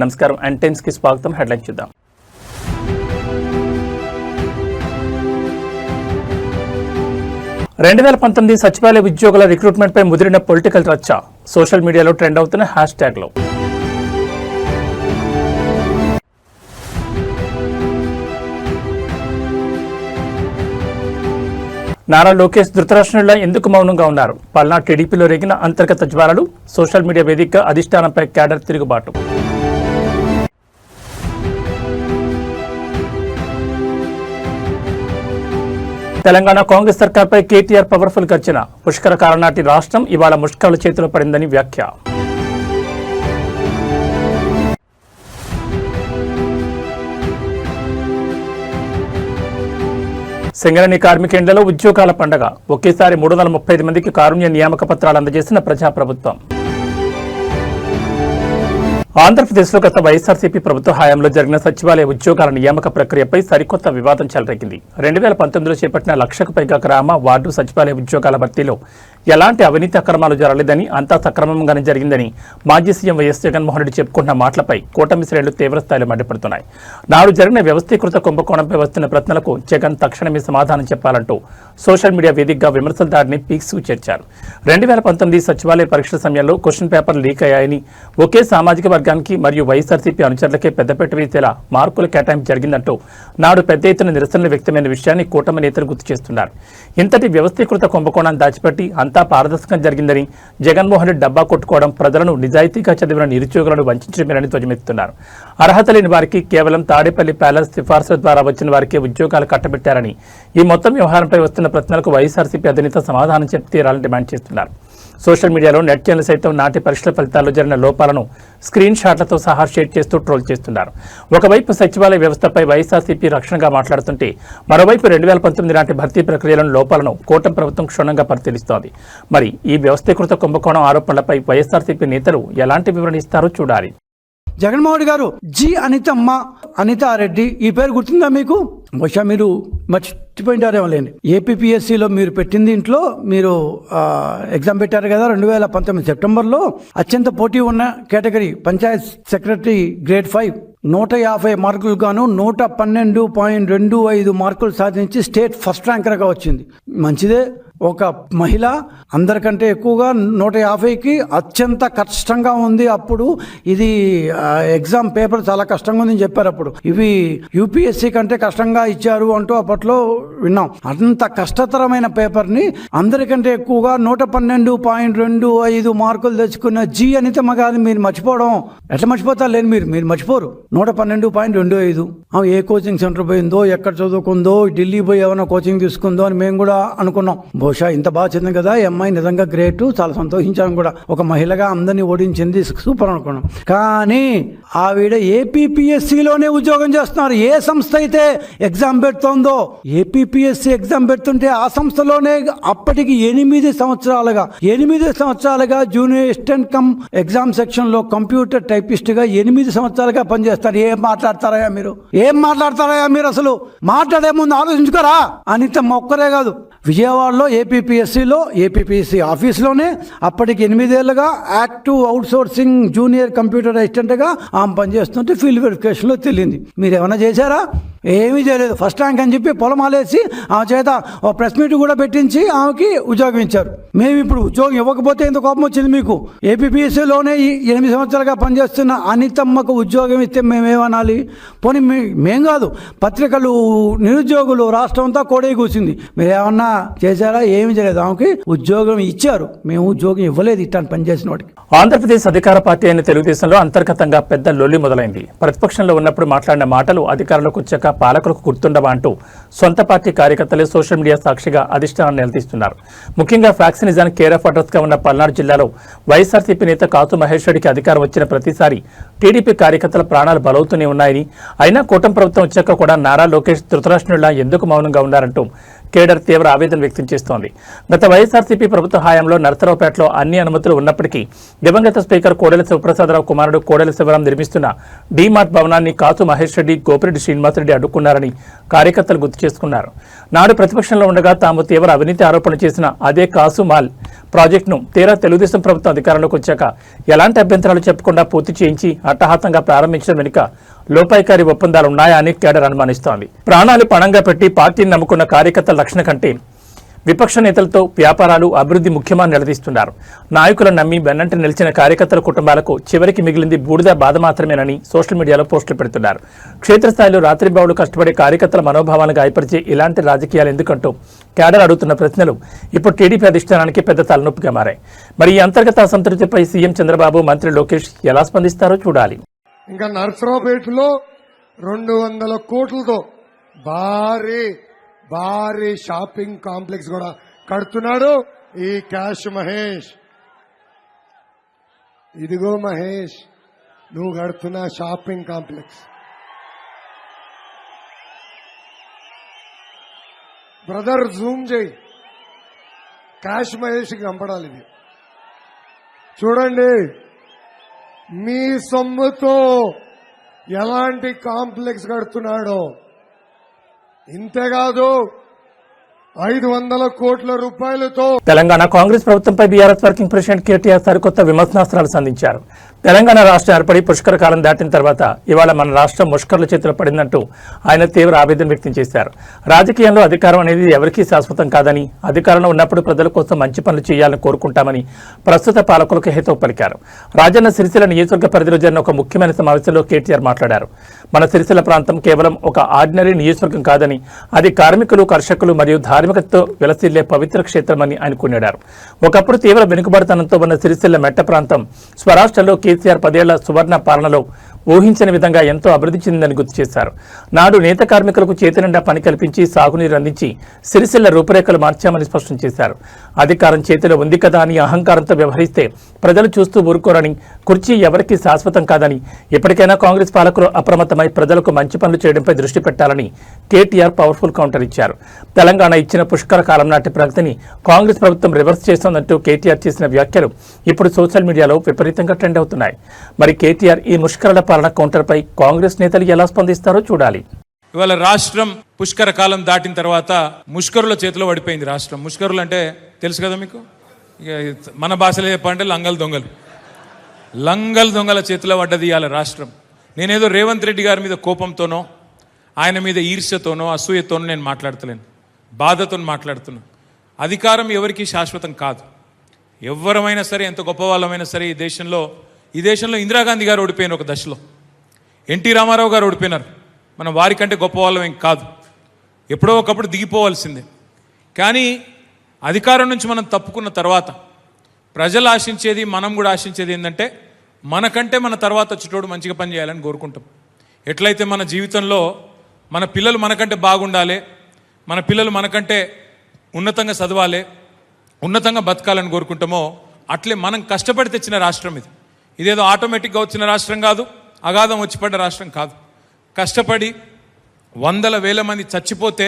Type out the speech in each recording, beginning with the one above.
నమస్కారం and times కి స్వాగతం. హెడ్లైన్ చూద్దాం. సచివాలయ ఉద్యోగుల రిక్రూట్మెంట్ పై ముదిరిన పొలిటికల్ రచ్చ. సోషల్ మీడియాలో ట్రెండ్ అవుతున్న హ్యాష్ ట్యాగ్లు. నారా లోకేష్ ధృతరాష్ట్రంలో ఎందుకు మౌనంగా ఉన్నారు? పల్నాడు టీడీపీలో రేగిన అంతర్గత జ్వాలలు. సోషల్ మీడియా వేదికగా అధిష్టానంపై క్యాడర్ తిరుగుబాటు. తెలంగాణ కాంగ్రెస్ సర్కార్పై కేటీఆర్ పవర్ఫుల్ గర్జన. పుష్కర కాలం నాటి రాష్ట్రం ఇవాళ ముష్కరుల చేతిలో పడిందని వ్యాఖ్య. సింగరేణి కార్మికేండ్లలో ఉద్యోగాల పండగ. ఒకేసారి 335 మందికి కారుణ్య నియామక పత్రాలు అందజేసిన ప్రజాప్రభుత్వం. ఆంధ్రప్రదేశ్లో గత వైఎస్ఆర్సీపీ ప్రభుత్వ హయాంలో జరిగిన సచివాలయ ఉద్యోగాల నియామక ప్రక్రియపై సరికొత్త వివాదం చెలరేగింది. 2019లో చేపట్టిన 1,00,000కు పైగా గ్రామ వార్డు సచివాలయ ఉద్యోగాల భర్తీలో ఎలాంటి అవినీతి అక్రమాలు జరగలేదని, అంతా సక్రమంగానే జరిగిందని మాజీ సీఎం వైఎస్ జగన్మోహన్ రెడ్డి చెప్పుకుంటున్న మాటలపై కూటమి శ్రేణులు తీవ్రస్థాయిలో మండిపడుతున్నాయి. నాడు జరిగిన వ్యవస్థీకృత కుంభకోణంపై వస్తున్న ప్రశ్నలకు జగన్ తక్షణమే సమాధానం చెప్పాలంటూ సోషల్ మీడియా వేదికగా విమర్శల దాడిని పీక్స్కు చేర్చారు. 2019 సచివాలయ పరీక్షల సమయంలో క్వశ్చన్ పేపర్లు లీక్ అయ్యాయని, ఒకే సామాజిక వర్గానికి మరియు వైఎస్ఆర్సీపీ అనుచరులకే పెద్దపీట వేసేలా మార్కుల కేటాయింపు జరిగిందంటూ నాడు పెద్ద ఎత్తున నిరసనలు వ్యక్తమైన విషయాన్ని కూటమి నేతలు గుర్తు చేస్తున్నారు. ఇంతటి వ్యవస్థీకృత కుంభకోణాన్ని దాచిపెట్టి అంతా పారదర్శకం జరిగిందని, జగన్మోహన్ రెడ్డి డబ్బా కొట్టుకోవడం, ప్రజలను నిజాయితీగా చదివిన నిరుద్యోగులను వంచడమేనని ధ్వజమెత్తున్నారు. అర్హత లేని వారికి కేవలం తాడేపల్లి ప్యాలెస్ సిఫార్సుల ద్వారా వచ్చిన వారికే ఉద్యోగాలు కట్టబెట్టారని, ఈ మొత్తం వ్యవహారంపై వస్తున్న ప్రశ్నలకు వైఎస్ఆర్సీపీ అధినేత సమాధానం చెప్పి తీరాలని డిమాండ్ చేస్తున్నారు. సోషల్ మీడియాలో నెట్ ఛానల్ సైతం నాటి పరీక్షల ఫలితాల్లో జరిగిన లోపాలను స్క్రీన్ షాట్లతో సహా షేర్ చేస్తూ ట్రోల్ చేస్తున్నారు. ఒకవైపు సచివాలయ వ్యవస్థపై వైఎస్ఆర్సీపీ రక్షణగా మాట్లాడుతుంటే, మరోవైపు 2019 నాటి భర్తీ ప్రక్రియలను లోపాలను కూటమి ప్రభుత్వం క్షుణ్ణంగా పరిశీలిస్తోంది. మరి ఈ వ్యవస్థీకృత కుంభకోణం ఆరోపణలపై వైఎస్ఆర్సీపీ నేతలు ఎలాంటి వివరణ ఇస్తారో చూడాలి. జగన్మోహన్ రెడ్డి గారు అనితమ్మ, అనితారెడ్డి, ఈ పేరు గుర్తుందా మీకు? బహుశా మీరు మర్చిపోయింటారేమో లేండి. ఏపీపీఎస్సీలో మీరు పెట్టిన దీంట్లో మీరు ఎగ్జామ్ పెట్టారు కదా 2019 సెప్టెంబర్లో. అత్యంత పోటీ ఉన్న కేటగిరీ పంచాయత్ సెక్రటరీ గ్రేడ్ 5 150 మార్కులు గాను 112.25 మార్కులు సాధించి స్టేట్ ఫస్ట్ ర్యాంకర్గా వచ్చింది. మంచిదే. ఒక మహిళ అందరికంటే ఎక్కువగా 150కి అత్యంత కష్టంగా ఉంది. అప్పుడు ఇది ఎగ్జామ్ పేపర్ చాలా కష్టంగా ఉందని చెప్పారు. అప్పుడు ఇవి యూపీఎస్సీ కంటే కష్టంగా ఇచ్చారు అంటూ అప్పట్లో విన్నాం. అంత కష్టతరమైన పేపర్ని అందరికంటే ఎక్కువగా 112.25 మార్కులు తెచ్చుకున్న అనితమ్మ గారిని మీరు మర్చిపోవడం ఎట్లా మర్చిపోతారు? లేని మీరు మర్చిపోరు. 112.25 ఏ కోచింగ్ సెంటర్ పోయిందో, ఎక్కడ చదువుకుందో, ఢిల్లీ పోయి ఏమైనా కోచింగ్ తీసుకుందో అని మేము కూడా అనుకున్నాం. బహుశా ఇంత బాగా చదివింది కదా ఈ అమ్మాయి, నిజంగా గ్రేట్, చాలా సంతోషించాం కూడా. ఒక మహిళగా అందరినీ ఓడించింది, సూపర్ అనుకున్నాం. కానీ ఆవిడ ఏపీపీఎస్సీలోనే ఉద్యోగం చేస్తున్నారు. ఏ సంస్థ అయితే ఎగ్జామ్ పెడుతోందో, ఏపీపీఎస్సీ ఎగ్జామ్ పెడుతుంటే ఆ సంస్థలోనే అప్పటికి 8 సంవత్సరాలుగా జూనియర్ అసిస్టెంట్ కమ్ ఎగ్జామ్ సెక్షన్లో కంప్యూటర్ టైపిస్ట్గా 8 సంవత్సరాలుగా పనిచేస్తారు. ఏం మాట్లాడతారా మీరు? అసలు మాట్లాడే ముందు ఆలోచించుకోరా? అనితమ్మ ఒక్కరే కాదు, విజయవాడలో ఏపీపీఎస్సీ ఆఫీస్లోనే అప్పటికి 8 ఏళ్ళుగా యాక్టివ్ అవుట్సోర్సింగ్ జూనియర్ కంప్యూటర్ అసిస్టెంట్గా ఆమె పనిచేస్తుంటే ఫీల్డ్ వెరిఫికేషన్లో తెలియంది. మీరు ఏమైనా చేశారా? ఏమీ చేయలేదు. ఫస్ట్ ర్యాంక్ అని చెప్పి పొలమాలేసి ఆమె చేత ఓ ప్రెస్ మీట్ కూడా పెట్టించి ఆమెకి ఉద్యోగం ఇచ్చారు. మేము ఇప్పుడు ఉద్యోగం ఇవ్వకపోతే ఎంత కోపం వచ్చింది మీకు? ఏపీపీఎస్సీలోనే 8 సంవత్సరాలుగా పనిచేస్తున్న అనితమ్మకు ఉద్యోగం ఇస్తే మేమేమనాలి? పోనీ మేం కాదు, పత్రికలు, నిరుద్యోగులు, రాష్ట్రం అంతా కోడే కూర్చుంది. మీరేమన్నా చేశారా? ఏమి చేయలేదు. ఆమెకి ఉద్యోగం ఇచ్చారు, మేము ఉద్యోగం ఇవ్వలేదు ఇట్లాంటి పనిచేసిన వాడికి. ఆంధ్రప్రదేశ్ అధికార పార్టీ అయిన తెలుగుదేశంలో అంతర్గతంగా పెద్ద లొల్లి మొదలైంది. ప్రతిపక్షంలో ఉన్నప్పుడు మాట్లాడిన మాటలు అధికారంలోకి వచ్చాక పాలకులకు గుర్తుండవా అంటూ సొంత పార్టీ కార్యకర్తలే సోషల్ మీడియా సాక్షిగా అధిష్టానాన్ని నిలదీస్తున్నారు. ముఖ్యంగా ఫ్యాక్సినిజానికి కేర్ ఆఫ్ అడ్రస్ గా ఉన్న పల్నాడు జిల్లాలో వైఎస్ఆర్సీపీ నేత కాతు మహేష్ రెడ్డికి అధికారం వచ్చిన ప్రతిసారి టీడీపీ కార్యకర్తల ప్రాణాలు బలవుతూనే ఉన్నాయని, అయినా కూటమి ప్రభుత్వం వచ్చాక కూడా నారా లోకేష్ ధృతరాష్ట్రుడిలా ఎందుకు మౌనంగా ఉన్నారంటూ కేడర్ తీవ్ర ఆవేదన వ్యక్తం చేస్తోంది. గత వైఎస్ఆర్సీపీ ప్రభుత్వ హయాంలో నరసరావుపేటలో అన్ని అనుమతులు ఉన్నప్పటికీ దివంగత స్పీకర్ కోడెల శివప్రసాదరావు కుమారుడు కోడెల శివరాం నిర్మిస్తున్న డీమార్ట్ భవనాన్ని కాసు మహేష్ రెడ్డి, గోపిరెడ్డి శ్రీనివాసరెడ్డి అడ్డుకున్నారని కార్యకర్తలు గుర్తు చేసుకున్నారు. నాడు ప్రతిపక్షంలో ఉండగా తాము తీవ్ర అవినీతి ఆరోపణలు చేసిన అదే కాసు మాల్ ప్రాజెక్టును తీరా తెలుగుదేశం ప్రభుత్వం అధికారంలోకి వచ్చాక ఎలాంటి అభ్యంతరాలు చెప్పకుండా పూర్తి చేయించి అట్టహాసంగా ప్రారంభించడం వెనుక లోపాయికారి ఒప్పందాలు ఉన్నాయా అని కేడర్ అనుమానిస్తోంది. ప్రాణాలు పణంగా పెట్టి పార్టీని నమ్ముకున్న కార్యకర్తల రక్షణ కంటే విపక్ష నేతలతో వ్యాపారాలు, అభివృద్ధి ముఖ్యమని నిలదీస్తున్నారు. నాయకులను నమ్మి వెన్నంటి నిలిచిన కార్యకర్తల కుటుంబాలకు చివరికి మిగిలింది బూడిద బాధ మాత్రమేనని సోషల్ మీడియాలో పోస్టులు పెడుతున్నారు. క్షేత్రస్థాయిలో రాత్రింబావులు కష్టపడే కార్యకర్తల మనోభావాలను గాయపరిచే ఇలాంటి రాజకీయాలు ఎందుకంటూ కేడర్ అడుగుతున్న ప్రశ్నలు ఇప్పుడు టీడీపీ అధిష్టానానికి పెద్ద తలనొప్పిగా మారాయి. మరి ఈ అంతర్గత అసంతృప్తిపై సీఎం చంద్రబాబు, మంత్రి లోకేష్ ఎలా స్పందిస్తారో చూడాలి. ఇంకా నర్సరావుపేటలో 200 కోట్లతో భారీ షాపింగ్ కాంప్లెక్స్ కూడా కడుతున్నాడు ఈ క్యాష్ మహేష్. ఇదిగో మహేష్, నువ్వు కడుతున్న షాపింగ్ కాంప్లెక్స్. బ్రదర్ జూమ్ చేయి, క్యాష్ మహేష్కి కనపడాలి. ఇది చూడండి, మీ సొమ్ముతో ఎలాంటి కాంప్లెక్స్ కడుతున్నాడో. ఇంతేకాదు 500 కోట్ల రూపాయలతో తెలంగాణ కాంగ్రెస్ ప్రభుత్వంపై బీఆర్ఎస్ వర్కింగ్ ప్రెసిడెంట్ కేటీఆర్ సరికొత్త విమర్శనాస్త్రాలు సంధించారు. తెలంగాణ రాష్ట్రం ఏర్పడి పుష్కర కాలం దాటిన తర్వాత ఇవాళ మన రాష్ట్రం ముష్కర్ల చేతిలో పడిందంటూ ఆయన తీవ్ర ఆవేదన వ్యక్తం చేశారు. రాజకీయంలో అధికారం అనేది ఎవరికీ శాశ్వతం కాదని, అధికారంలో ఉన్నప్పుడు ప్రజల కోసం మంచి పనులు చేయాలని కోరుకుంటామని ప్రస్తుత పాలకులకు హితవు పలికారు. రాజన్న సిరిసిల్ల నియోజకవర్గ పరిధిలో జరిగిన ఒక ముఖ్యమైన సమావేశంలో కేటీఆర్ మాట్లాడారు. మన సిరిసిల్ల ప్రాంతం కేవలం ఒక ఆర్డినరీ నియోజకవర్గం కాదని, అది కార్మికులు, కర్షకులు మరియు ధార్మికతతో విలసిల్లే పవిత్ర క్షేత్రమని ఆయన కొనియాడారు. ఒకప్పుడు తీవ్ర వెనుకబడితనంతో ఉన్న సిరిసిల్ల మెట్ట ప్రాంతం స్వరాష్ట్రంలో కేసీఆర్ 10 ఏళ్ల సువర్ణ పాలనలో ఊహించని విధంగా ఎంతో అభివృద్ధి చెందిందని గుర్తు చేశారు. నాడు నేత కార్మికులకు చేతినిండా పని కల్పించి సాగునీరు అందించి సిరిసిల్ల రూపురేఖలు మార్చామని స్పష్టం చేశారు. అధికారం చేతిలో ఉంది కదా అని అహంకారంతో వ్యవహరిస్తే ప్రజలు చూస్తూ ఊరుకోరని, కుర్చీ ఎవరికీ శాశ్వతం కాదని, ఇప్పటికైనా కాంగ్రెస్ పాలకులు అప్రమత్తమై ప్రజలకు మంచి పనులు చేయడంపై దృష్టి పెట్టాలని కేటీఆర్ పవర్ఫుల్ కౌంటర్ ఇచ్చారు. తెలంగాణ ఇచ్చిన పుష్కర కాలం నాటి ప్రగతిని కాంగ్రెస్ ప్రభుత్వం రివర్స్ చేస్తోందంటూ కేటీఆర్ చేసిన వ్యాఖ్యలు ఇప్పుడు సోషల్ మీడియాలో విపరీతంగా ట్రెండ్ అవుతున్నాయి. మరి కేటీఆర్ ఈ ముష్కరల పాలన కౌంటర్పై కాంగ్రెస్ నేతలు ఎలా స్పందిస్తారో చూడాలి. ఇవాళ రాష్ట్రం పుష్కర కాలం దాటిన తర్వాత ముష్కరుల చేతిలో పడిపోయింది రాష్ట్రం. ముష్కరులు అంటే తెలుసు కదా మీకు, మన భాషలో చెప్పాలంటే లంగల్ దొంగల చేతిలో పడ్డది ఇవాళ రాష్ట్రం. నేనేదో రేవంత్ రెడ్డి గారి మీద కోపంతోనో, ఆయన మీద ఈర్ష్యతోనో, అసూయతోనో నేను మాట్లాడతలేను, బాధతో మాట్లాడుతున్నా. అధికారం ఎవరికీ శాశ్వతం కాదు. ఎవరమైనా సరే, ఎంత గొప్ప వాళ్ళమైనా సరే, ఈ దేశంలో ఇందిరాగాంధీ గారు ఓడిపోయిన ఒక దశలో, ఎన్టీ రామారావు గారు ఓడిపోయినారు. మనం వారికంటే గొప్ప వాళ్ళం ఏం కాదు, ఎప్పుడో ఒకప్పుడు దిగిపోవాల్సిందే. కానీ అధికారం నుంచి మనం తప్పుకున్న తర్వాత ప్రజలు ఆశించేది, మనం కూడా ఆశించేది ఏంటంటే మనకంటే మన తర్వాత వచ్చేటోడు మంచిగా పని చేయాలని కోరుకుంటాం. ఎట్లయితే మన జీవితంలో మన పిల్లలు మనకంటే బాగుండాలి, మన పిల్లలు మనకంటే ఉన్నతంగా చదవాలి, ఉన్నతంగా బతకాలని కోరుకుంటామో, అట్లే మనం కష్టపడి తెచ్చిన రాష్ట్రం ఇది. ఇదేదో ఆటోమేటిక్గా వచ్చిన రాష్ట్రం కాదు, అగాధం వచ్చి పడ్డ రాష్ట్రం కాదు. కష్టపడి 100,000 మంది చచ్చిపోతే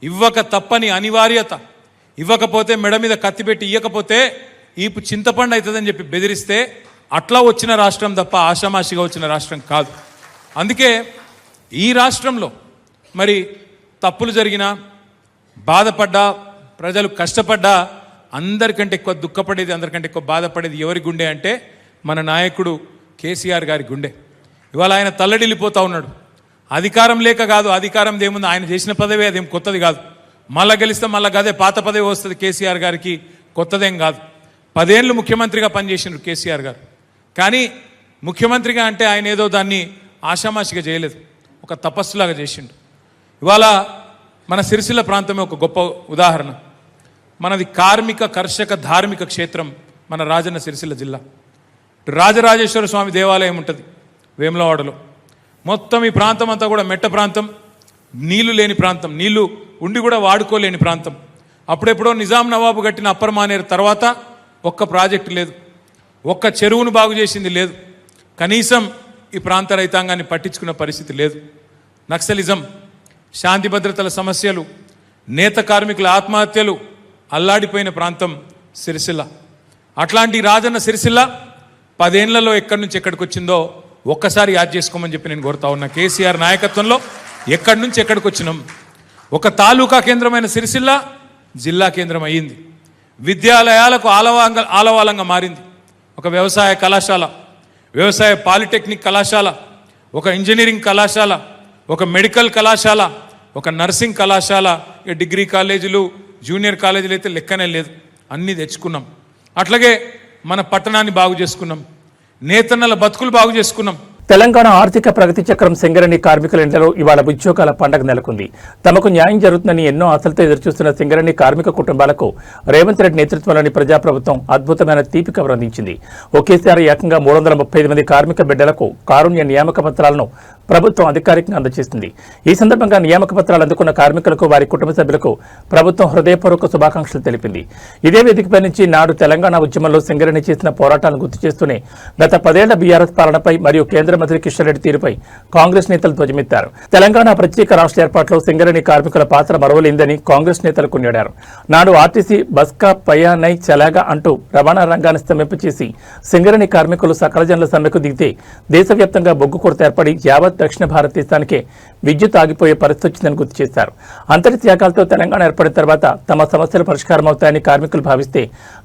ఇవ్వక తప్పని అనివార్యత, ఇవ్వకపోతే మెడ మీద కత్తిపెట్టి ఇవ్వకపోతే ఈపు చింతపండు అవుతుందని చెప్పి బెదిరిస్తే అట్లా వచ్చిన రాష్ట్రం తప్ప ఆషామాషిగా వచ్చిన రాష్ట్రం కాదు. అందుకే ఈ రాష్ట్రంలో మరి తప్పులు జరిగినా, బాధపడ్డా, ప్రజలు కష్టపడ్డా, అందరికంటే ఎక్కువ దుఃఖపడేది, అందరికంటే ఎక్కువ బాధపడేది ఎవరి గుండె అంటే మన నాయకుడు కేసీఆర్ గారి గుండె. ఇవాళ ఆయన తల్లడిల్లిపోతూ ఉన్నాడు. అధికారం లేక కాదు, అధికారం ఏముంది, ఆయన చేసిన పదవి అదేం కొత్తది కాదు. మళ్ళా గెలిస్తే మళ్ళా గదే పాత పదవి వస్తుంది కేసీఆర్ గారికి, కొత్తదేం కాదు. 10 ఏళ్ళు ముఖ్యమంత్రిగా పనిచేసిండ్రు కేసీఆర్ గారు. కానీ ముఖ్యమంత్రిగా అంటే ఆయన ఏదో దాన్ని ఆషామాషిగా చేయలేదు, ఒక తపస్సులాగా చేసిండు. ఇవాళ మన సిరిసిల్ల ప్రాంతమే ఒక గొప్ప ఉదాహరణ. మనది కార్మిక, కర్షక, ధార్మిక క్షేత్రం మన రాజన్న సిరిసిల్ల జిల్లా. రాజరాజేశ్వర స్వామి దేవాలయం ఉంటుంది వేములవాడలో. మొత్తం ఈ ప్రాంతం అంతా కూడా మెట్ట ప్రాంతం, నీళ్లు లేని ప్రాంతం, నీళ్లు ఉండి కూడా వాడుకోలేని ప్రాంతం. అప్పుడెప్పుడో నిజాం నవాబు కట్టిన అప్పర్ మానేరు తర్వాత ఒక్క ప్రాజెక్టు లేదు, ఒక్క చెరువును బాగు చేసింది లేదు, కనీసం ఈ ప్రాంత రైతాంగాన్ని పట్టించుకున్న పరిస్థితి లేదు. నక్సలిజం, శాంతి భద్రతల సమస్యలు, నేత కార్మికుల ఆత్మహత్యలు అల్లాడిపోయిన ప్రాంతం సిరిసిల్ల. అట్లాంటి రాజన్న సిరిసిల్ల 10 ఏళ్లలో ఎక్కడి నుంచి ఎక్కడికి వచ్చిందో ఒక్కసారి యాద్ చేసుకోమని చెప్పి నేను కోరుతా ఉన్నా. కేసీఆర్ నాయకత్వంలో ఎక్కడి నుంచి ఎక్కడికి వచ్చినాం. ఒక తాలూకా కేంద్రమైన సిరిసిల్ల జిల్లా కేంద్రం అయ్యింది. విద్యాలయాలకు ఆలవాలంగా మారింది. ఒక వ్యవసాయ కళాశాల, వ్యవసాయ పాలిటెక్నిక్ కళాశాల, ఒక ఇంజనీరింగ్ కళాశాల, ఒక మెడికల్ కళాశాల, ఒక నర్సింగ్ కళాశాల, డిగ్రీ కాలేజీలు, జూనియర్ కాలేజీలు అయితే లెక్కనే లేదు. అన్నీ తెచ్చుకున్నాం. అట్లాగే మన పట్టణాన్ని బాగు చేసుకున్నాం. నేతన్నల బతుకులు బాగు చేసుకున్నాం. తెలంగాణ ఆర్థిక ప్రగతి చక్రం సింగరేణి కార్మికుల ఇంట్లో ఇవాళ ఉద్యోగాల పండగ నెలకొంది. తమకు న్యాయం జరుగుతుందని ఎన్నో ఆశలతో ఎదురుచూస్తున్న సింగరేణి కార్మిక కుటుంబాలకు రేవంత్ రెడ్డి నేతృత్వంలోని ప్రజాప్రభుత్వం అద్భుతమైన తీపి కబురు అందించింది. ఒకేసారి ఏకంగా 335 మంది కార్మిక బిడ్డలకు కారుణ్య నియామక పత్రాలను ప్రభుత్వం అధికారికంగా అందజేసింది. ఈ సందర్భంగా నియామక పత్రాలు అందుకున్న కార్మికులకు, వారి కుటుంబ సభ్యులకు ప్రభుత్వం హృదయపూర్వక శుభాకాంక్షలు తెలిపింది. ఇదే వేదికపై నుంచి నాడు తెలంగాణ ఉద్యమంలో సింగరేణి చేసిన పోరాటాలను గుర్తు చేస్తూనే గత 10 ఏళ్ల బీఆర్ఎస్ పాలనపై మరియు కేంద్ర మంత్రి కిషన్ రెడ్డి తీరుపై కాంగ్రెస్ నేతలు ధ్వజమెత్తారు. తెలంగాణ ప్రత్యేక రాష్ట్ర ఏర్పాటులో సింగరేణి కార్మికుల పాత్ర మరవలేందని కాంగ్రెస్ నేతలు కొనియాడారు. నాడు ఆర్టీసీ బస్కా పయానై చలాగా అంటూ రవాణా రంగాన్ని స్తంభింపచేసి సింగరేణి కార్మికులు సకల జనుల సమ్మెకు దిగితే దేశవ్యాప్తంగా బొగ్గు కొరత ఏర్పడి యావత్ దక్షిణ భారతదేశానికే విద్యుత్ ఆగిపోయే పరిస్థితి వచ్చిందని గుర్తు చేశారు. అంతటి త్యాగాలతో తెలంగాణ ఏర్పడిన తర్వాత తమ సమస్యలు పరిష్కారం అవుతాయని కార్మికులు భావిస్తే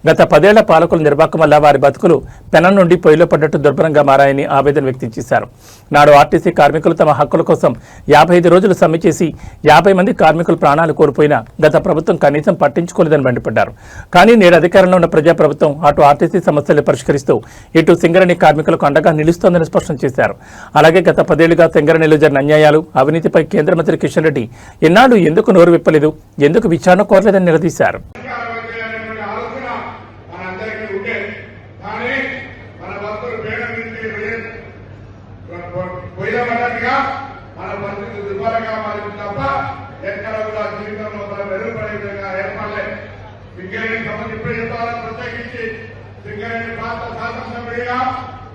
గత 10 ఏళ్ల పాలకుల నిర్వాహకం వల్ల వారి బతుకులు పెనం నుండి పొయ్యిలో పడ్డట్టు దుర్భరంగా మారాయని ఆవేదన వ్యక్తం చేశారు. నాడు ఆర్టీసీ కార్మికులు తమ హక్కుల కోసం 55 రోజులు సమ్మె చేసి 50 మంది కార్మికులు ప్రాణాలు కోల్పోయినా గత ప్రభుత్వం కనీసం పట్టించుకోలేదని మండిపడ్డారు. కానీ నేడు అధికారంలో ఉన్న ప్రజాప్రభుత్వం అటు ఆర్టీసీ సమస్యలు పరిష్కరిస్తూ ఇటు సింగరేణి కార్మికులకు అండగా నిలుస్తోందని స్పష్టం చేశారు. అలాగే గత 10 ఏళ్లుగా సింగరేణిలో జరిగిన అన్యాయాలు, అవినీతిపై కేంద్ర మంత్రి కిషన్ రెడ్డి ఎన్నాళ్ళు ఎందుకు నోరు విప్పలేదు, ఎందుకు విచారణ కోరలేదని నిలదీశారు.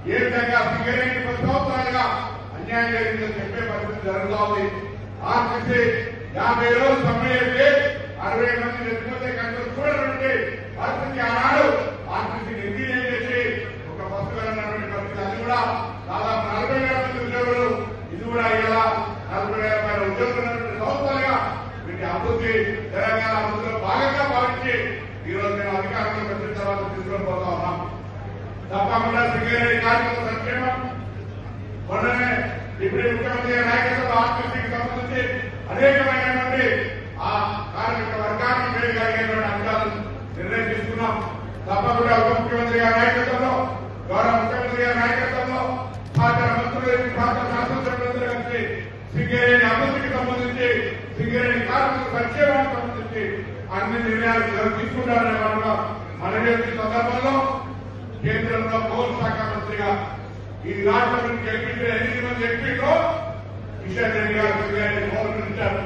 ఏ విధంగా సింగరేణి 10 సంవత్సరాలుగా అన్యాయం జరిగిందో చెప్పే పరిస్థితి జరుగుతూ ఉంది. ఆర్టీసీ 50 రోజులు సమ్మె చేస్తే 60 మంది చచ్చిపోతే కనుక చూడటువంటి పరిస్థితి ఆనాడు ఆర్టీసీ నిర్వీర్యం చేసి ఒక బస్సు వెళ్ళినటువంటి పరిస్థితి. అది కూడా దాదాపు 40,000 మంది ఉద్యోగులు, ఇది కూడా ఇలా 40,000 పైన ఉద్యోగులు ఉన్నటువంటి సంవత్సరాలుగా వీటి అభివృద్ధి తెలంగాణ అభివృద్ధిలో భాగంగా భావించి ఈ రోజు మేము అధికారంలోకి వచ్చిన తర్వాత తీసుకొని పోతా ఉన్నాం. తప్పకుండా సింగరేణి కార్మికుల సంక్షేమం మొన్ననే డిప్యూటీ ముఖ్యమంత్రి నాయకత్వంలో ఆర్టీసీకి సంబంధించి అనేకమైనటువంటి ఆ కార్మిక వర్గానికి మేలు కలిగేటువంటి అంశాలను నిర్ణయం తీసుకున్నాం. తప్పకుండా ఉప ముఖ్యమంత్రి గారి నాయకత్వంలో, గౌరవ ముఖ్యమంత్రి గారి నాయకత్వంలో, సహకార మంత్రులు, రాష్ట్ర శాసనసభ్యులందరూ కలిసి సింగరేణి అభివృద్ధికి సంబంధించి, సింగరేణి కార్మికుల సంక్షేమానికి సంబంధించి అన్ని నిర్ణయాలు తీసుకుంటారనే మాట మనమే సందర్భంలో కేంద్రంలో పౌర శాఖ మంత్రిగా ఈ రాష్ట్రం నుంచి గెలిపించిన 8 మంది ఎంపీలో కిషన్ రెడ్డి గారు సింగరేణి గౌరవించారు.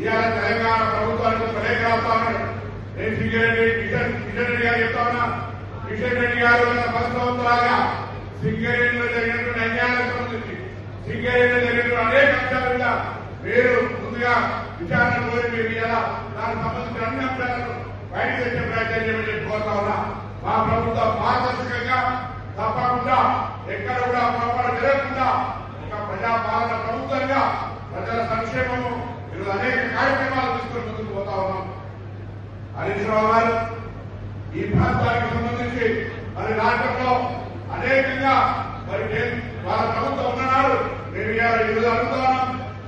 ఇవాళ తెలంగాణ ప్రభుత్వానికి లేఖ రాస్తా ఉన్నాడు. నేను కిషన్ రెడ్డి గారు చెప్తా ఉన్నా, కిషన్ రెడ్డి గారు గత 10 సంవత్సరాలుగా సింగరేణిలో జరిగినటువంటి అన్యాయాలకు సంబంధించి, సింగరేణిలో జరిగినటువంటి అనేక అంశాల మీద మీరు ముందుగా విచారణ కోరి మీరు ఇలా దానికి సంబంధించిన అన్ని అంశాలను బయటకు తెచ్చే ప్రయత్నం చేయమని చెప్పి కోరుతా ఉన్నా. మా ప్రభుత్వం పారదర్శకంగా తప్పకుండా ఎక్కడ కూడా పొరపాటు జరగకుండా ఒక ప్రజాపాలన ప్రభుత్వంగా ప్రజల సంక్షేమము ఈరోజు అనేక కార్యక్రమాలు తీసుకుని ముందుకు పోతా ఉన్నాం. హరీష్ రావు గారు ఈ ప్రాంతానికి సంబంధించి మరి రాష్ట్రంలో అనేకంగా మరి వాళ్ళ ప్రభుత్వం ఉన్ననాడు మేము ఈరోజు అడుగుతున్నాం.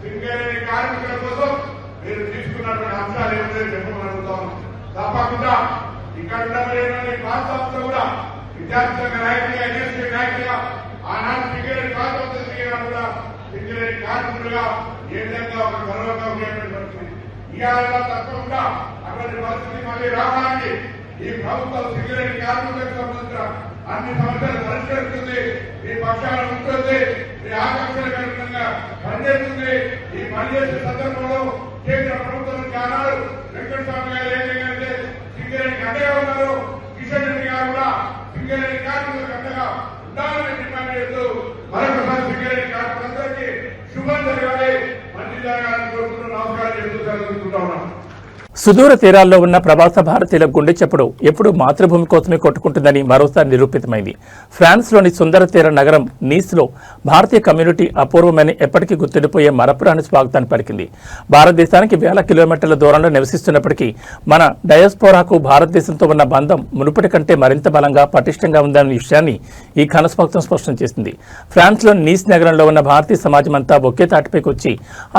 సింగరేణి కార్మికుల కోసం మీరు తీసుకున్నటువంటి అంశాలు ఏమిటో చెప్పమని అడుగుతాం. తప్పకుండా ఇక్కడ ఉన్నటువంటి ప్రాంతంలో కూడా విద్యార్థి సంఘ నాయకులుగా, ఎన్ఎస్సీ నాయకులుగా, ఆనాడు సింగరేణి ప్రాంతం కూడా సింగరేణి కార్మికులుగా ఏ విధంగా ఒక గౌరవంగా ఉండేటువంటి పరిస్థితి. ఇవాళ తప్పకుండా అటువంటి పరిస్థితి మళ్ళీ రావడానికి ఈ ప్రభుత్వం సింగరేణి కార్మికులకు సంబంధించిన అన్ని సమస్యలు పరిష్కరిస్తుంది, మీ పక్షాలు ఉంటుంది, మీ ఆకాంక్షలకు అనుగుణంగా పనిచేస్తుంది. ఈ పనిచేసే సందర్భంలో కేంద్ర ప్రభుత్వం ఆనాడు వెంకటస్వామి గారు ఏం చేయాలంటే సింగరేణికి అండగా ఉన్నారు. కిషన్ రెడ్డి గారు కూడా సింగరేణి కార్మికులకు అండగా ఉండాలని డిమాండ్ చేస్తూ మరొకసారి సింగరేణి కార్మికులందరికీ శుభం జరగాలి, మంచి జరగాలని కోరుకుంటూ నమస్కారం చేస్తూ సెలవుకుంటా ఉన్నాం. సుదూర తీరాల్లో ఉన్న ప్రవాస భారతీయుల గుండె చప్పుడు ఎప్పుడూ మాతృభూమి కోసమే కొట్టుకుంటుందని మరోసారి నిరూపితమైంది. ఫ్రాన్స్లోని సుందర తీర నగరం నీస్లో భారతీయ కమ్యూనిటీ అపూర్వమైన ఎప్పటికీ గుర్తుండిపోయే మరపురాని స్వాగతాన్ని పలికింది. భారతదేశానికి వేల కిలోమీటర్ల దూరంలో నివసిస్తున్నప్పటికీ మన డయాస్పోరాకు భారతదేశంతో ఉన్న బంధం మునుపటి కంటే మరింత బలంగా పటిష్టంగా ఉందన్న విషయాన్ని ఈ ఘనస్వాగతం స్పష్టం చేసింది. ఫ్రాన్స్లోని నీస్ నగరంలో ఉన్న భారతీయ సమాజం అంతా ఒకే తాటిపైకి వచ్చి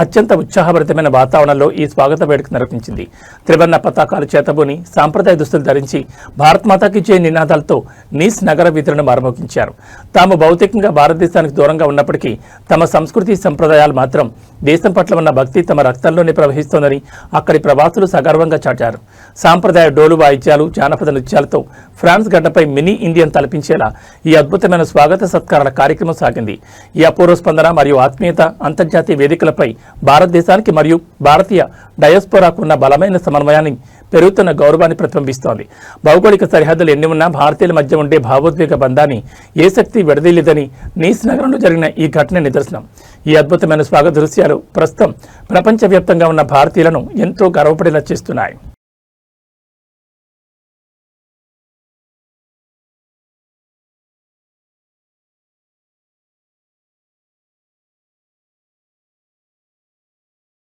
అత్యంత ఉత్సాహభరితమైన వాతావరణంలో ఈ స్వాగత వేడుక నిర్వహించింది. త్రివర్ణ పతాకాలు చేతబూని సాంప్రదాయ దుస్తులు ధరించి భారత్ మాతాకి జై నినాదాలతో నీస్ నగర వీధులను మారుమోగించారు. తాము భౌతికంగా భారతదేశానికి దూరంగా ఉన్నప్పటికీ తమ సంస్కృతి సంప్రదాయాలు మాత్రం దేశం పట్ల ఉన్న భక్తి తమ రక్తంలోనే ప్రవహిస్తోందని అక్కడి ప్రవాసులు సగర్వంగా చాటారు. సాంప్రదాయ డోలు వాయిద్యాలు, జానపద నృత్యాలతో ఫ్రాన్స్ గడ్డపై మినీ ఇండియన్ తలపించేలా ఈ అద్భుతమైన స్వాగత సత్కారాల కార్యక్రమం సాగింది. ఈ అపూర్వ స్పందన మరియు ఆత్మీయత అంతర్జాతీయ వేదికలపై భారతదేశానికి మరియు భారతీయ డయాస్పోరాకు ఉన్న బలమైన సమన్వయాన్ని, పెరుగుతున్న గౌరవాన్ని ప్రతిబింబిస్తోంది. భౌగోళిక సరిహద్దులు ఎన్ని ఉన్నా భారతీయుల మధ్య ఉండే భావోద్వేగ బంధాన్ని ఏ శక్తి విడదీయలేదని నీస్ నగరంలో జరిగిన ఈ ఘటన నిదర్శనం. ఈ అద్భుతమైన స్వాగత దృశ్యాలు ప్రస్తుతం ప్రపంచవ్యాప్తంగా ఉన్న భారతీయులను ఎంతో గర్వపడేలా చేస్తున్నాయి.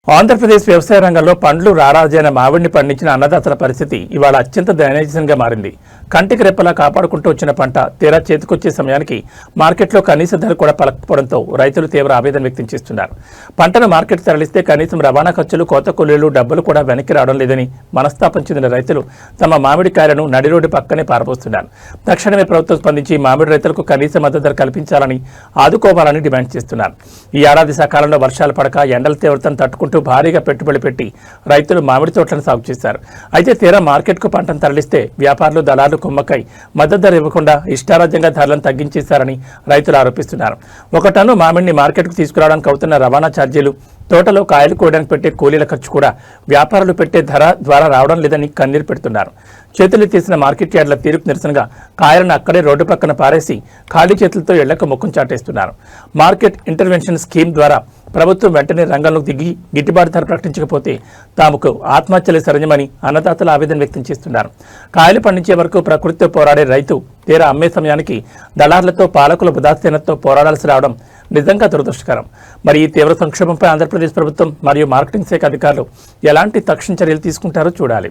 ఆంధ్రప్రదేశ్ వ్యవసాయ రంగంలో పండ్లు రారాజైన మామిడిని పండించిన అన్నదాతల పరిస్థితి ఇవాళ అత్యంత దయనీయంగా మారింది. కంటికి రెప్పలా కాపాడుకుంటూ వచ్చిన పంట తీరా చేతికొచ్చే సమయానికి మార్కెట్లో కనీస ధర కూడా పలకపోవడంతో రైతులు తీవ్ర ఆవేదన వ్యక్తం చేస్తున్నారు. పంటను మార్కెట్ తరలిస్తే కనీసం రవాణా ఖర్చులు, కోత కూలీలు, డబ్బులు కూడా వెనక్కి రావడం లేదని మనస్తాపం చెందిన రైతులు తమ మామిడికాయలను నడి రోడ్డు పక్కనే పారబోస్తున్నారు. తక్షణమే ప్రభుత్వం స్పందించి మామిడి రైతులకు కనీస మద్దతు ధర కల్పించాలని, ఆదుకోవాలని డిమాండ్ చేస్తున్నారు. ఈ ఏడాది సకాలంలో వర్షాలు పడక ఎండల తీవ్రతను తట్టుకుంటూ భారీగా పెట్టుబడి పెట్టి రైతులు మామిడి తోటలను సాగు చేశారు. అయితే తీరా మార్కెట్కు పంటను తరలిస్తే వ్యాపారులు, దళాలు కుమ్మక్కై మద్దతు ధర ఇవ్వకుండా ఇష్టారాజ్యంగా ధరలను తగ్గించేశారని రైతులు ఆరోపిస్తున్నారు. ఒక టన్ను మామిడిని మార్కెట్కు తీసుకురావడానికి అవుతున్న రవాణా ఛార్జీలు, తోటలో కాయలు కోయడానికి పెట్టే కూలీల ఖర్చు కూడా వ్యాపారులు పెట్టే ధర ద్వారా రావడం లేదని కన్నీరు పెడుతున్నారు. చేతులు తీసిన మార్కెట్ యార్డుల తీరుకు నిరసనగా కాయలను అక్కడే రోడ్డు పక్కన పారేసి ఖాళీ చేతులతో ఇళ్లకు ముఖం చాటేస్తున్నారు. మార్కెట్ ఇంటర్వెన్షన్ స్కీమ్ ద్వారా ప్రభుత్వం వెంటనే రంగంలోకి దిగి గిట్టుబాటు ధర ప్రకటించకపోతే తాముకు ఆత్మహత్యలే సరణ్యమని అన్నదాతలు ఆవేదన వ్యక్తం చేస్తున్నారు. కాయలు పండించే వరకు ప్రకృతితో పోరాడే రైతు తీరా అమ్మే సమయానికి దళారులతో, పాలకుల ఉదాసీనతతో పోరాడాల్సి రావడం నిజంగా దురదృష్టకరం. మరి ఈ తీవ్ర సంక్షోభంపై ఆంధ్రప్రదేశ్ ప్రభుత్వం మరియు మార్కెటింగ్ శాఖ అధికారులు ఎలాంటి తక్షణ చర్యలు తీసుకుంటారో చూడాలి.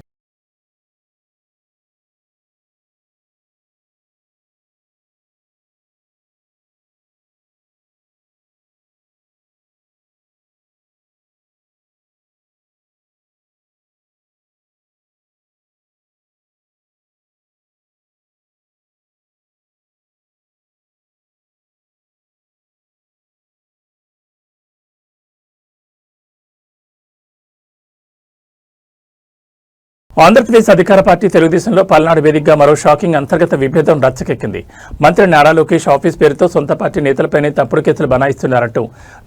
ఆంధ్రప్రదేశ్ అధికార పార్టీ తెలుగుదేశంలో పల్నాడు వేదికగా మరో షాకింగ్ అంతర్గత విభేదం రచ్చకెక్కింది. మంత్రి నారా లోకేష్ ఆఫీస్ పేరుతో సొంత పార్టీ నేతలపైనే తప్పుడు కేసులు బనాయిస్తున్నారంటూ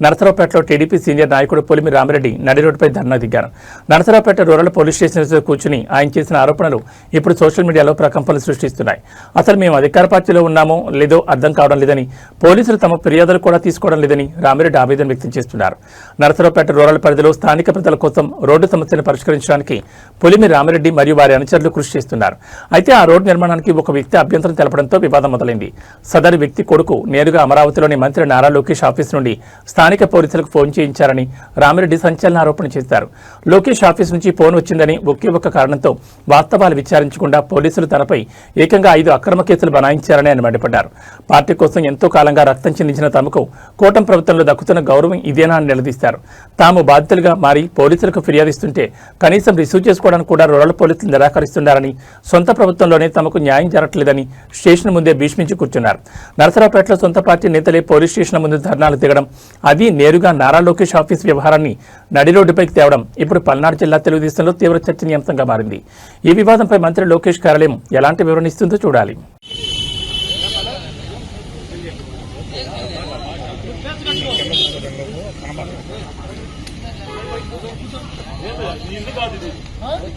నరసరావుపేటలో టీడీపీ సీనియర్ నాయకుడు పులిమి రామిరెడ్డి నడి రోడ్డుపై ధర్నా దిగారు. నరసరావుపేట రూరల్ పోలీస్ స్టేషన్ కూర్చుని ఆయన చేసిన ఆరోపణలు ఇప్పుడు సోషల్ మీడియాలో ప్రకంపనలు సృష్టిస్తున్నాయి. అసలు మేము అధికార పార్టీలో ఉన్నామో లేదో అర్థం కావడం లేదని, పోలీసులు తమ ఫిర్యాదులు కూడా తీసుకోవడం లేదని రామిరెడ్డి ఆవేదన వ్యక్తం చేస్తున్నారు. నరసరావుపేట రూరల్ పరిధిలో స్థానిక ప్రజల కోసం రోడ్డు సమస్యను పరిష్కరించడానికి పులిమి రామిరెడ్డి మరియు వారి అనుచరులు కృషి చేస్తున్నారు. అయితే ఆ రోడ్డు నిర్మాణానికి ఒక వ్యక్తి అభ్యంతరం తెలపడంతో వివాదం మొదలైంది. సదరు వ్యక్తి కొడుకు నేరుగా అమరావతిలోని మంత్రి నారా లోకేష్ ఆఫీస్ నుండి స్థానిక పోలీసులకు ఫోన్ చేయించారని రామిరెడ్డి సంచలన ఆరోపణ చేశారు. లోకేష్ ఆఫీస్ నుంచి ఫోన్ వచ్చిందని ఒకే ఒక్క కారణంతో వాస్తవాలు విచారించకుండా పోలీసులు తనపై ఏకంగా 5 అక్రమ కేసులు బనాయించారని ఆయన మండిపడ్డారు. పార్టీ కోసం ఎంతో కాలంగా రక్తం చెందించిన తమకు కూటమి ప్రభుత్వంలో దక్కుతున్న గౌరవం ఇదేనా అని నిలదీశారు. తాము బాధితులుగా మారి పోలీసులకు ఫిర్యాదిస్తుంటే కనీసం రిసీవ్ చేసుకోవడానికి కూడా రూరల్ పోలీసులు నిరాకరిస్తున్నారని, సొంత ప్రభుత్వంలోనే తమకు న్యాయం జరగట్లేదని స్టేషన్ ముందే భీష్మించి కూర్చున్నారు. నరసరావుపేటలో సొంత పార్టీ నేతలే పోలీస్ స్టేషన్ ముందు ధర్నాలు దిగడం, అది నేరుగా నారా లోకేష్ ఆఫీస్ వ్యవహారాన్ని నడి రోడ్డుపైకి తేవడం ఇప్పుడు పల్నాడు జిల్లా తెలుగుదేశంలో తీవ్ర చర్చనీయాంశంగా మారింది. ఈ వివాదంపై మంత్రి లోకేష్ కార్యాలయం ఎలాంటి వివరణ ఇస్తుందో చూడాలి.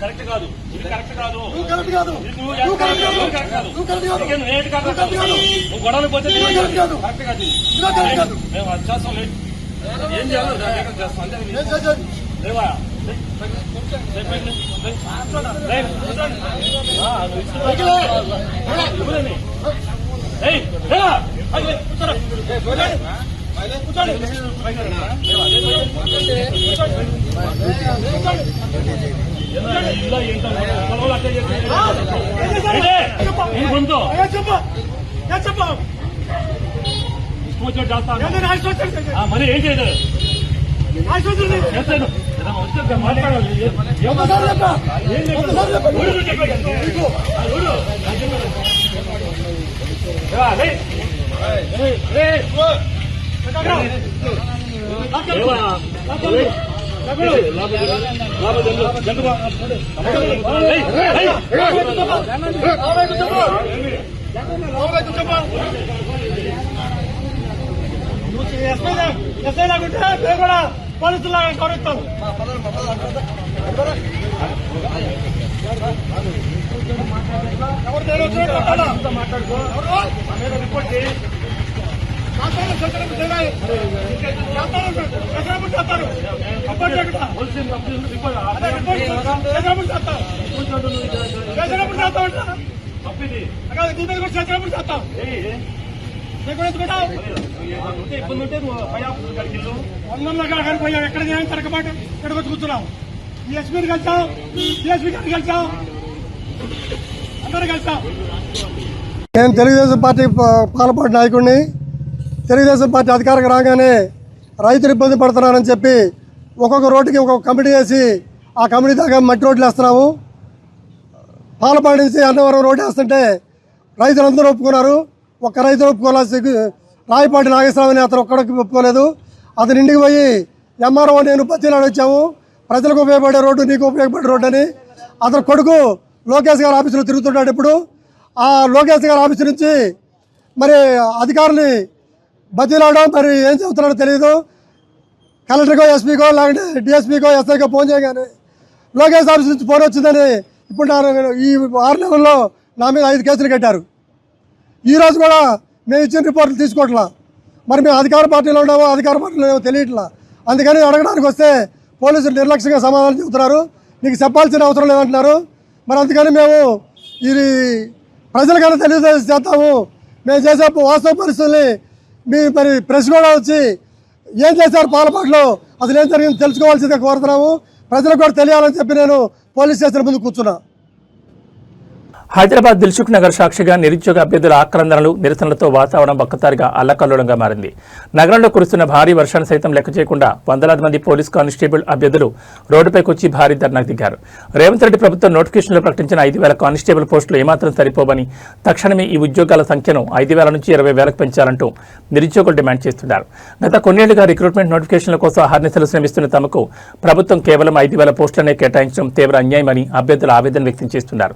కరెక్ట్ కాదు, ఇది కరెక్ట్ కాదు, నువ్వు గొడవలు పోతే కరెక్ట్ కాదు. మేము వచ్చేస్తాం, ఏం చేయాలి మరి ఏం చేయలేదు ఎస్ఐ లాగుంటే మేము కూడా పోలీసులాగా గౌరవిస్తాం. రిపోర్ట్ చేయి ఇబ్బంది ఉంటే వందల పోయాం. ఎక్కడ తిరగబాటు ఇక్కడికి వచ్చి కూర్చున్నాం. ఎస్పీని కలిసాం, డిఎస్పీ గారిని కలిసాం, అందరూ కలిసాం. నేను తెలుగుదేశం పార్టీ పాలపాటి నాయకుడిని. తెలుగుదేశం పార్టీ అధికారంగా రాగానే రైతులు ఇబ్బంది పడుతున్నారని చెప్పి ఒక్కొక్క రోడ్డుకి ఒక్కొక్క కమిటీ వేసి ఆ కమిటీ దాకా మట్టి రోడ్లు వేస్తున్నాము. పాలపాటి నుంచి అన్నవరం రోడ్డు వేస్తుంటే రైతులందరూ ఒప్పుకున్నారు. ఒక్క రైతు ఒప్పుకోలేదు. రాయపాటి నాగేశ్వరరావు అతను ఒక్కడికి ఒప్పుకోలేదు. అతని ఇంటికి పోయి ఎంఆర్ఓ నేను బతిలాడు వచ్చాము, ప్రజలకు ఉపయోగపడే రోడ్డు నీకు ఉపయోగపడే రోడ్డు అని. అతని కొడుకు లోకేష్ గారి ఆఫీసులో తిరుగుతున్నాడు. ఇప్పుడు ఆ లోకేష్ గారి ఆఫీసు నుంచి మరి అధికారులు బతిలాడడం మరి ఏం చెబుతున్నాడో తెలియదు. కలెక్టర్కో ఎస్పీకో లేకుంటే డిఎస్పీకో ఎస్ఐకో ఫోన్ చేయగానే లోకేష్ ఆఫీస్ నుంచి ఫోన్ వచ్చిందని ఇప్పుడు ఈ 6 నెలల్లో నా మీద 5 కేసులు కట్టారు. ఈరోజు కూడా మేము ఇచ్చిన రిపోర్ట్లు తీసుకోవట్లా. మరి మేము అధికార పార్టీలో ఉన్నామో అధికార పార్టీలో ఏమో తెలియట్లా. అందుకని అడగడానికి వస్తే పోలీసులు నిర్లక్ష్యంగా సమాధానం చెబుతున్నారు. నీకు చెప్పాల్సిన అవసరం లేదంటున్నారు. మరి అందుకని మేము ఇది ప్రజలకైనా తెలియజేస్తాము. మేము చేసే వాస్తవ పరిస్థితుల్ని మరి ప్రెస్ కూడా వచ్చి ఏం చేశారు పాలపాట్లో అసలు ఏం జరిగింది తెలుసుకోవాల్సిందిగా కోరుతున్నాము. ప్రజలకు కూడా తెలియాలని చెప్పి నేను పోలీస్ స్టేషన్ ముందు కూర్చున్నా. హైదరాబాద్ దిల్సుఖ్ నగర్ సాక్షిగా నిరుద్యోగ అభ్యర్థుల ఆక్రందనలు, నిరసనలతో వాతావరణం ఒక్కసారిగా అల్లకల్లోలంగా మారింది. నగరంలో కురుస్తున్న భారీ వర్షాన్ని సైతం లెక్క చేయకుండా వందలాది మంది పోలీస్ కానిస్టేబుల్ అభ్యర్థులు రోడ్డుపైకి వచ్చి భారీ ధర్నాకు దిగారు. రేవంత్ రెడ్డి ప్రభుత్వం నోటిఫికేషన్లో ప్రకటించిన 5,000 కానిస్టేబుల్ పోస్టులు ఏమాత్రం సరిపోవని, తక్షణమే ఈ ఉద్యోగాల సంఖ్యను 5,000 నుంచి 20,000కు పెంచాలంటూ నిరుద్యోగులు డిమాండ్ చేస్తున్నారు. గత కొన్నేళ్లుగా రిక్రూట్మెంట్ నోటిఫికేషన్ల కోసం అహర్నిశలు శ్రమిస్తున్న తమకు ప్రభుత్వం కేవలం 5,000 పోస్టులనే కేటాయించడం తీవ్ర అన్యాయమని అభ్యర్థులు ఆవేదన వ్యక్తం చేస్తున్నారు.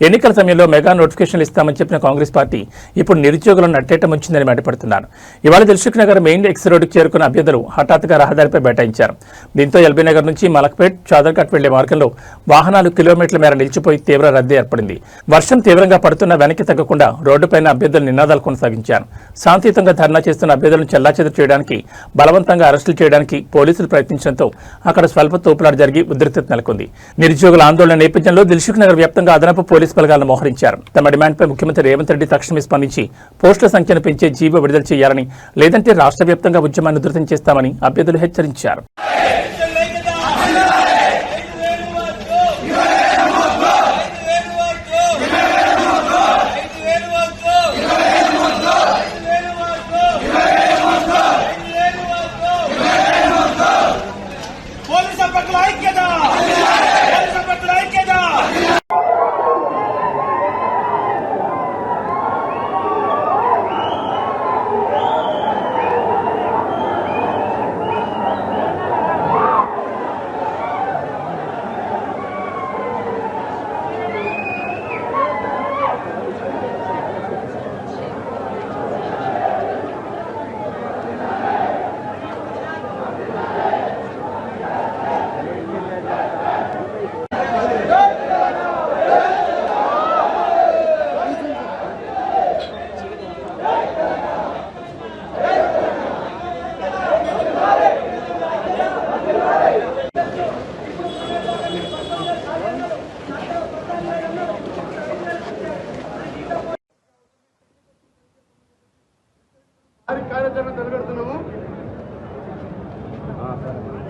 ఎన్నికల సమయంలో మెగా నోటిఫికేషన్లు ఇస్తామని చెప్పిన కాంగ్రెస్ పార్టీ ఇప్పుడు నిరుద్యోగులను నట్టేయటం వచ్చిందని మండిపడుతున్నారు. ఇవాళ దిల్సుఖ్ నగర్ మెయిన్ ఎక్స్ రోడ్డుకు చేరుకున్న అభ్యర్థులు హఠాత్తుగా రహదారిపై బైఠాయించారు. దీంతో ఎల్బీ నగర్ నుంచి మలక్పేట్, చాదర్ఘాట్ వెళ్లే మార్గంలో వాహనాలు కిలోమీటర్ల మేర నిలిచిపోయి తీవ్ర రద్దీ ఏర్పడింది. వర్షం తీవ్రంగా పడుతున్నా వెనక్కి తగ్గకుండా రోడ్డుపైన అభ్యర్థులు నినాదాలు కొనసాగించారు. శాంతియుతంగా ధర్నా చేస్తున్న అభ్యర్థులను చెల్లాచెదురు చేయడానికి, బలవంతంగా అరెస్టులు చేయడానికి పోలీసులు ప్రయత్నించడంతో అక్కడ స్వల్ప తోపులాట జరిగి ఉద్రిక్తత నెలకొంది. నిరుద్యోగుల ఆందోళన నేపథ్యంలో దిల్సుఖ్ నగర్ వ్యాప్తంగా అదనపు పోలీసు బలగాలను మోహరించారు. తమ డిమాండ్పై ముఖ్యమంత్రి రేవంత్ రెడ్డి తక్షణమే స్పందించి పోస్టుల సంఖ్యను పెంచే జీవో విడుదల చేయాలని, లేదంటే రాష్ట్ర వ్యాప్తంగా ఉద్యమాన్ని ఉధృతం చేస్తామని అభ్యర్థులు హెచ్చరించారు.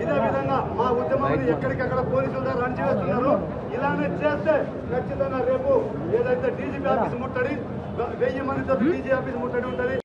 ఇదే విధంగా మా ఉద్యమాన్ని ఎక్కడికక్కడ పోలీసులు అణచివేస్తున్నారు. ఇలానే చేస్తే ఖచ్చితంగా రేపు ఏదైతే డీజీపీ ఆఫీస్ ముట్టడి 1000 మందితో డీజీ ఆఫీస్ ముట్టడి ఉంటుంది.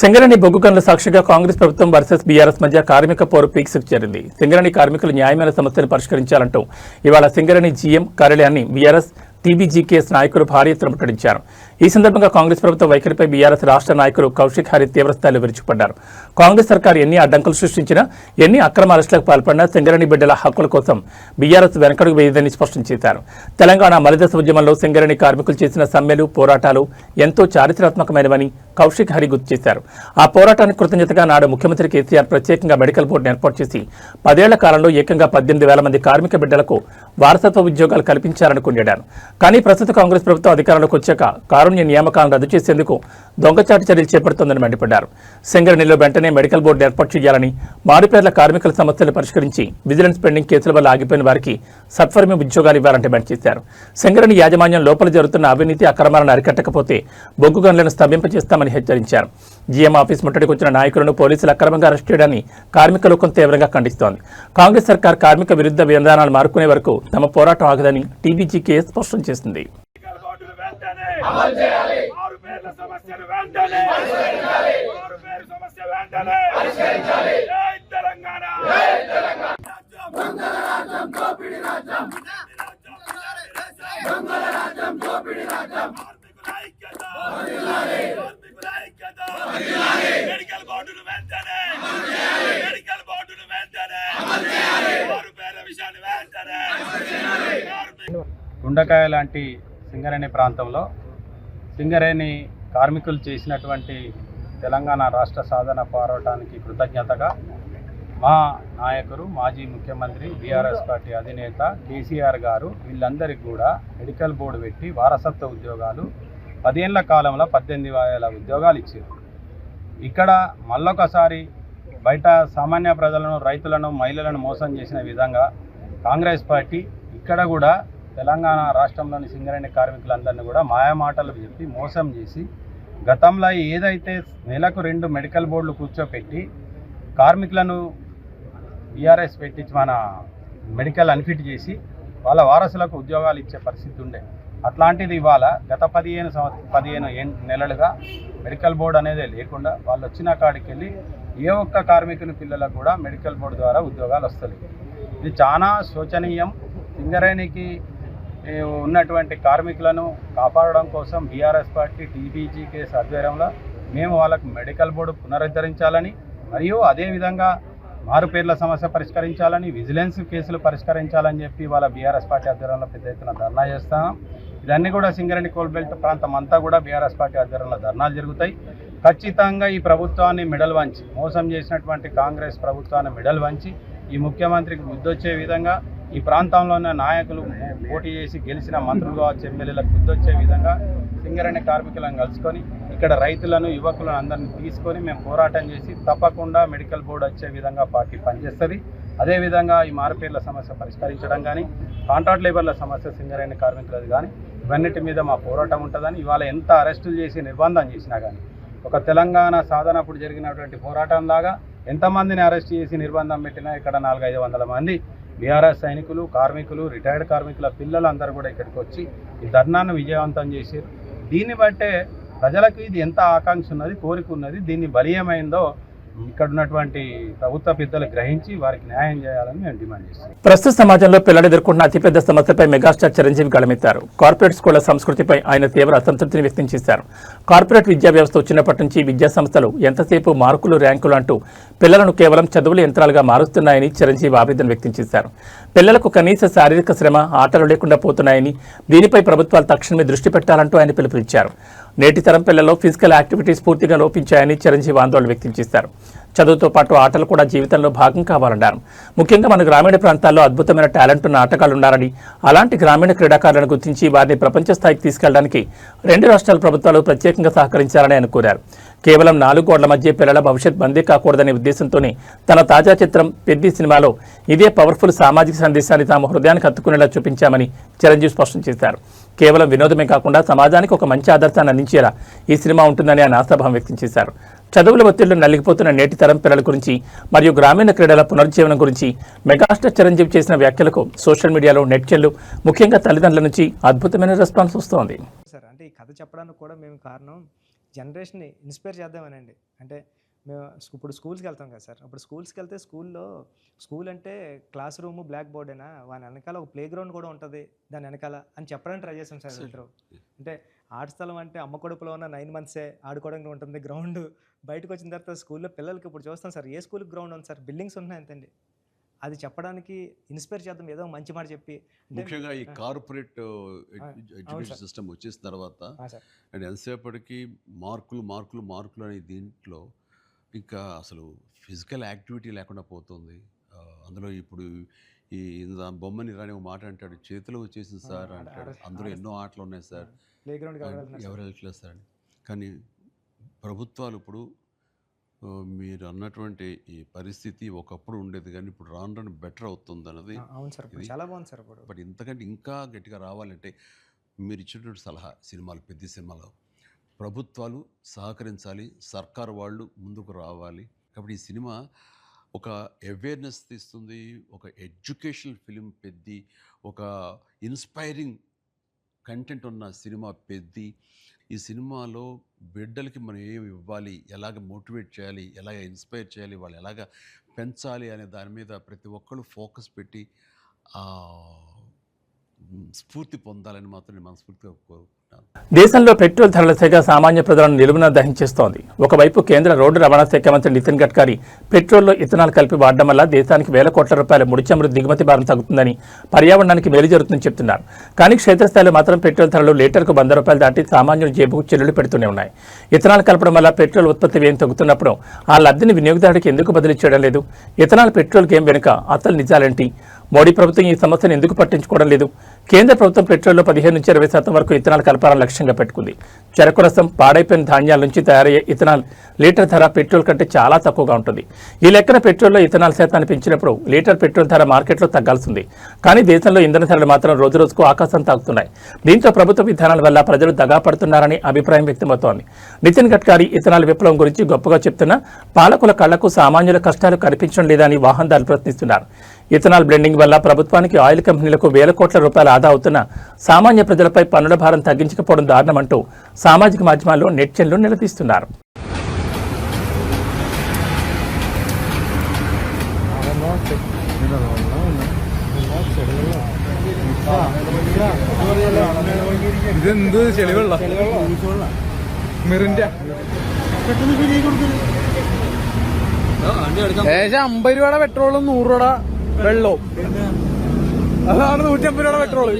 సింగరేణి బొగ్గు గనుల సాక్షిగా కాంగ్రెస్ ప్రభుత్వం వర్సెస్ బీఆర్ఎస్ మధ్య కార్మిక పోరు పీక్స్కు చేరింది. సింగరేణి కార్మికులు న్యాయమైన సమస్యను పరిష్కరించాలంటూ ఇవాళ సింగరేణి జీఎం కార్యాలయాన్ని బీఆర్ఎస్ టీబీజీకేఎస్ నాయకులు భారీ ఎత్తున ముట్టడించారు. ఈ సందర్భంగా కాంగ్రెస్ ప్రభుత్వ వైఖరిపై బీఆర్ఎస్ రాష్ట్ర నాయకులు కౌశిక్ హరి తీవ్రస్థాయిలో విరుచుకుపడ్డారు. కాంగ్రెస్ సర్కార్ ఎన్ని అడ్డంకులు సృష్టించినా, ఎన్ని అక్రమ అరెస్టులకు పాల్పడినా సింగరేణి బిడ్డల హక్కుల కోసం బీఆర్ఎస్ వెనకడుగు వేయదని స్పష్టం చేశారు. తెలంగాణ మలిదశ ఉద్యమంలో సింగరేణి కార్మికులు చేసిన సమ్మెలు, పోరాటాలు ఎంతో చారిత్రాత్మకమైనవని కౌశిక్ హరి గుర్తు చేశారు. ఆ పోరాటానికి కృతజ్ఞతగా నాడు ముఖ్యమంత్రి కేసీఆర్ ప్రత్యేకంగా మెడికల్ బోర్డును ఏర్పాటు చేసి 10 ఏళ్ల కాలంలో ఏకంగా 18,000 మంది కార్మిక బిడ్డలకు వారసత్వ ఉద్యోగాలు కల్పించారని కొనియాడారు. కానీ ప్రస్తుత కాంగ్రెస్ ప్రభుత్వం అధికారంలోకి వచ్చాక కారుణ్య నియామకాలను రద్దు చేసేందుకు దొంగచాటు చర్యలు చేపడుతోందని మండిపడ్డారు. సింగరేణిలో వెంటనే మెడికల్ బోర్డు ఏర్పాటు చేయాలని, మారుపేర్ల కార్మికుల సమస్యలు పరిష్కరించి విజిలెన్స్ పెండింగ్ కేసుల వల్ల ఆగిపోయిన వారికి సత్వరమే ఉద్యోగాలు ఇవ్వాలంటే డిమాండ్ చేశారు. సింగరేణి యాజమాన్యం లోపల జరుగుతున్న అవినీతి అక్రమాలను అరికట్టకపోతే బొగ్గు గనులను స్తంభింపజేస్తామని హెచ్చరించారు. జీఎం ఆఫీస్ ముట్టడికి వచ్చిన నాయకులను పోలీసులు అక్రమంగా అరెస్ట్ చేయడాన్ని కార్మిక లోకం తీవ్రంగా ఖండిస్తోంది. కాంగ్రెస్ సర్కార్ కార్మిక విరుద్ధ విధానాలు మారుకునే వరకు తమ పోరాటం ఆగదని టీబీజీకేఎస్ స్పష్టం చేసింది. గుండకాయ లాంటి సింగరేణి ప్రాంతంలో సింగరేణి కార్మికులు చేసినటువంటి తెలంగాణ రాష్ట్ర సాధన పోరాటానికి కృతజ్ఞతగా మా నాయకుడు, మాజీ ముఖ్యమంత్రి, బీఆర్ఎస్ పార్టీ అధినేత కేసీఆర్ గారు వీళ్ళందరికీ కూడా మెడికల్ బోర్డు పెట్టి వారసత్వ ఉద్యోగాలు 10 ఏళ్ల కాలంలో 18,000 ఉద్యోగాలు ఇచ్చారు. ఇక్కడ మళ్ళొకసారి బయట సామాన్య ప్రజలను, రైతులను, మహిళలను మోసం చేసిన విధంగా కాంగ్రెస్ పార్టీ ఇక్కడ కూడా తెలంగాణ రాష్ట్రంలోని సింగరేణి కార్మికులందరినీ కూడా మాయమాటలు చెప్పి మోసం చేసి గతంలో ఏదైతే నెలకు 2 మెడికల్ బోర్డులు కూర్చోపెట్టి కార్మికులను బీఆర్ఎస్ పెట్టి మన మెడికల్ అన్ఫిట్ చేసి వాళ్ళ వారసులకు ఉద్యోగాలు ఇచ్చే పరిస్థితి ఉండే. అట్లాంటిది ఇవాళ గత 15 నెలలుగా మెడికల్ బోర్డు అనేది లేకుండా వాళ్ళు వచ్చిన కాడికి వెళ్ళి ఏ ఒక్క కార్మికుని పిల్లలకు కూడా మెడికల్ బోర్డు ద్వారా ఉద్యోగాలు వస్తాయి. ఇది చాలా శోచనీయం. సింగరేణికి ఉన్నటువంటి కార్మికులను కాపాడడం కోసం బీఆర్ఎస్ పార్టీ టీబీజీకేఎస్ ఆధ్వర్యంలో మేము వాళ్ళకు మెడికల్ బోర్డు పునరుద్ధరించాలని, మరియు అదేవిధంగా మారుపేర్ల సమస్య పరిష్కరించాలని, విజిలెన్స్ కేసులు పరిష్కరించాలని చెప్పి వాళ్ళ బీఆర్ఎస్ పార్టీ ఆధ్వర్యంలో పెద్ద ఎత్తున ధర్నా చేస్తాం. ఇదన్నీ కూడా సింగరేణి కోల్బెల్ట్ ప్రాంతం అంతా కూడా బీఆర్ఎస్ పార్టీ ఆధ్వర్యంలో ధర్నాలు జరుగుతాయి. ఖచ్చితంగా ఈ ప్రభుత్వాన్ని మెడల్ వంచి, మోసం చేసినటువంటి కాంగ్రెస్ ప్రభుత్వాన్ని మెడల్ వంచి ఈ ముఖ్యమంత్రికి బుద్ధొచ్చే విధంగా, ఈ ప్రాంతంలో ఉన్న నాయకులు పోటీ చేసి గెలిచిన మంత్రులు కావచ్చు, ఎమ్మెల్యేలకు బుద్ధొచ్చే విధంగా సింగరేణి కార్మికులను కలుసుకొని ఇక్కడ రైతులను, యువకులను అందరినీ తీసుకొని మేము పోరాటం చేసి తప్పకుండా మెడికల్ బోర్డు వచ్చే విధంగా పార్టీ పనిచేస్తుంది. అదేవిధంగా ఈ మారుపేర్ల సమస్య పరిష్కరించడం కానీ, కాంట్రాక్ట్ లేబర్ల సమస్య సింగరేణి కార్మికులది కానీ ఇవన్నిటి మీద మా పోరాటం ఉంటుందని, ఇవాళ ఎంత అరెస్టులు చేసి నిర్బంధం చేసినా కానీ ఒక తెలంగాణ సాధనప్పుడు జరిగినటువంటి పోరాటంలాగా ఎంతమందిని అరెస్ట్ చేసి నిర్బంధం పెట్టినా ఇక్కడ 400-500 మంది బీఆర్ఎస్ సైనికులు, కార్మికులు, రిటైర్డ్ కార్మికుల పిల్లలందరూ కూడా ఇక్కడికి వచ్చి ఈ ధర్నాను విజయవంతం చేశారు. దీన్ని బట్టే ప్రజలకు ఇది ఎంత ఆకాంక్ష ఉన్నది, కోరిక ఉన్నది, దీన్ని బలీయమైందో ఇక్కడ ఉన్నటువంటి ప్రభుత్వ పెద్దలు గ్రహించి వారికి న్యాయం చేయాలని మేము డిమాండ్ చేస్తాం. ప్రస్తుత సమాజంలో పిల్లలు ఎదుర్కొంటున్న అతిపెద్ద సమస్యపై మెగాస్టార్ చిరంజీవి గళమెత్తారు. కార్పొరేట్ స్కూళ్ల సంస్కృతిపై ఆయన తీవ్ర అసంతృప్తిని వ్యక్తం చేశారు. కార్పొరేట్ విద్యా వ్యవస్థ వచ్చినప్పటి నుంచి విద్యా సంస్థలు ఎంతసేపు మార్కులు, ర్యాంకులు అంటూ పిల్లలను కేవలం చదువుల యంత్రాలుగా మారుస్తున్నాయని చిరంజీవి ఆవేదన వ్యక్తం చేశారు. పిల్లలకు కనీస శారీరక శ్రమ, ఆటలు లేకుండా పోతున్నాయని, దీనిపై ప్రభుత్వాలు తక్షణమే దృష్టి పెట్టాలంటూ ఆయన పిలుపునిచ్చారు. నేటి తరం పిల్లల్లో ఫిజికల్ యాక్టివిటీస్ పూర్తిగా లోపించాయని చిరంజీవి ఆందోళన వ్యక్తం చేశారు. చదువుతో పాటు ఆటలు కూడా జీవితంలో భాగం కావాలన్నారు. ముఖ్యంగా మన గ్రామీణ ప్రాంతాల్లో అద్భుతమైన టాలెంట్ ఉన్న ఆటగాళ్లు ఉన్నారని, అలాంటి గ్రామీణ క్రీడాకారులను గుర్తించి వారిని ప్రపంచ స్థాయికి తీసుకెళ్లడానికి 2 రాష్ట్రాల ప్రభుత్వాలు ప్రత్యేకంగా సహకరించాలని ఆయన కోరారు. కేవలం 4 గోడల మధ్య పిల్లల భవిష్యత్ బందీ కాకూడదనే ఉద్దేశంతోనే తన తాజా చిత్రం పెద్ది సినిమాలో ఇదే పవర్ఫుల్ సామాజిక సందేశాన్ని తాము హృదయానికి హత్తుకునేలా చూపించామని చిరంజీవి స్పష్టం చేశారు. కేవలం వినోదమే కాకుండా సమాజానికి ఒక మంచి ఆదర్శాన్ని అందించేలా ఈ సినిమా ఉంటుందని ఆయన ఆశాభావం వ్యక్తం చేశారు. చదువుల ఒత్తిళ్లు నలిగిపోతున్న నేటి తరం పిల్లల గురించి మరియు గ్రామీణ క్రీడల పునరుజ్జీవనం గురించి మెగాస్టార్ చిరంజీవి చేసిన వ్యాఖ్యలకు సోషల్ మీడియాలో నెటిజన్లు, ముఖ్యంగా తల్లిదండ్రుల నుంచి అద్భుతమైన రెస్పాన్స్ వస్తోంది. సార్ అంటే ఈ కథ చెప్పడానికి కూడా మేము కారణం జనరేషన్ని ఇన్స్పైర్ చేద్దామనండి. అంటే మేము ఇప్పుడు స్కూల్స్కి వెళ్తాం కదా సార్, అప్పుడు స్కూల్స్కి వెళ్తే స్కూల్ అంటే క్లాస్ రూమ్, బ్లాక్ బోర్డేనా, వాని వెనకాల ఒక ప్లే గ్రౌండ్ కూడా ఉంటుంది దాని వెనకాల అని చెప్పడానికి ట్రై చేస్తాం సార్ ఇద్దరు. అంటే ఆట స్థలం అంటే అమ్మ కడుపులో ఉన్న 9 months ఆడుకోవడానికి ఉంటుంది గ్రౌండ్. బయటకు వచ్చిన తర్వాత స్కూల్లో పిల్లలకి ఇప్పుడు చూస్తాం సార్, ఏ స్కూల్కి గ్రౌండ్ ఉంది సార్, బిల్డింగ్స్ ఉన్నాయి అంతండి. అది చెప్పడానికి ఇన్స్పైర్ చేద్దాం, ఏదో మంచి మాట చెప్పి. ముఖ్యంగా ఈ కార్పొరేట్ ఎడ్యుకేషన్ సిస్టమ్ వచ్చేసిన తర్వాత అండ్ ఎంతసేపటికి మార్కులు అనే దీంట్లో ఇంకా అసలు ఫిజికల్ యాక్టివిటీ లేకుండా పోతుంది. అందులో ఇప్పుడు ఈ బొమ్మని రాని ఒక మాట అంటాడు, చేతిలో వచ్చేసింది సార్ అంటాడు. అందులో ఎన్నో ఆటలు ఉన్నాయి సార్, ఎవరు వెళ్ళట్లేదు సార్ అని. కానీ ప్రభుత్వాలు ఇప్పుడు మీరు అన్నటువంటి ఈ పరిస్థితి ఒకప్పుడు ఉండేది కానీ ఇప్పుడు రాను బెటర్ అవుతుంది అన్నది. చాలా బాగుంది సార్. బట్ ఇంతకంటే ఇంకా గట్టిగా రావాలంటే మీరు ఇచ్చినటువంటి సలహా సినిమాలు, పెద్ద సినిమాలో ప్రభుత్వాలు సహకరించాలి, సర్కారు వాళ్ళు ముందుకు రావాలి. కాబట్టి ఈ సినిమా ఒక అవేర్నెస్ తీస్తుంది, ఒక ఎడ్యుకేషనల్ ఫిలిం పెద్ది, ఒక ఇన్స్పైరింగ్ కంటెంట్ ఉన్న సినిమా పెద్ది. ఈ సినిమాలో బిడ్డలకి మనం ఏమి ఇవ్వాలి, ఎలాగ మోటివేట్ చేయాలి, ఎలాగ ఇన్స్పైర్ చేయాలి, వాళ్ళు ఎలాగ పెంచాలి అనే దాని మీద ప్రతి ఒక్కళ్ళు ఫోకస్ పెట్టి స్ఫూర్తి పొందాలని మాత్రం నేను మనస్ఫూర్తిగా కోరుకుంటున్నాను. దేశంలో పెట్రోల్ ధరల సెగ సామాన్య ప్రజలను నిలువున దహించేస్తోంది. ఒకవైపు కేంద్ర రోడ్డు రవాణా శాఖ మంత్రి నితిన్ గడ్కరీ పెట్రోల్లో ఇథనాల్ కలిపి వాడడం వల్ల దేశానికి వేల కోట్ల రూపాయల ముడి చమురు దిగుమతి భారం తగ్గుతుందని, పర్యావరణానికి మేలు జరుగుతుందని చెప్తున్నారు. కానీ క్షేత్రస్థాయిలో మాత్రం పెట్రోల్ ధరలు లీటర్కు 100 రూపాయలు దాటి సామాన్యుల జేబుకు చెల్లులు పెడుతూనే ఉన్నాయి. ఇథనాల్ కలపడం వల్ల పెట్రోల్ ఉత్పత్తి వ్యయం తగ్గుతున్నప్పుడు ఆ లబ్ధిని వినియోగదారుడికి ఎందుకు బదిలీ చేయడం లేదు? ఇథనాల్ పెట్రోల్ గేమ్ వెనుక అసలు నిజాలేంటి? మోడీ ప్రభుత్వం ఈ సమస్యను ఎందుకు పట్టించుకోవడం లేదు? కేంద్ర ప్రభుత్వం పెట్రోల్లో 15 నుంచి 20% వరకు ఇథనాల్ కలపాలని లక్ష్యంగా పెట్టుకుంది. చెరకు రసం, పాడైపోయిన ధాన్యాల నుంచి తయారయ్యే ఇథనాల్ లీటర్ ధర పెట్రోల్ కంటే చాలా తక్కువగా ఉంటుంది. ఈ లెక్కన పెట్రోల్లో ఇథనాల్ శాతాన్ని పెంచినప్పుడు లీటర్ పెట్రోల్ ధర మార్కెట్లో తగ్గాల్సింది. కానీ దేశంలో ఇంధన ధరలు మాత్రం రోజురోజుకు ఆకాశం తాకుతున్నాయి. దీంతో ప్రభుత్వ విధానాల వల్ల ప్రజలు దగా పడుతున్నారని అభిప్రాయం వ్యక్తమవుతోంది. నితిన్ గడ్కరీ ఇథనాల్ విప్లవం గురించి గొప్పగా చెప్తున్నా పాలకుల కళ్లకు సామాన్యుల కష్టాలు కనిపించడం లేదని వాహనదారులు ప్రశ్నిస్తున్నారు. ఇథనాల్ బ్లెండింగ్ వల్ల ప్రభుత్వానికి, ఆయిల్ కంపెనీలకు వేల కోట్ల రూపాయలు ఆదా అవుతున్న సామాన్య ప్రజలపై పన్నుల భారం తగ్గించకపోవడం దారుణమంటూ సామాజిక మాధ్యమాల్లో నెటిజన్లు నిలదీస్తున్నారు. ഏകദേശം 50 രൂപയുടെ പെട്രോളും 100 രൂപയുടെ വെള്ളവും, അതാണ് 150 രൂപയുടെ പെട്രോള്.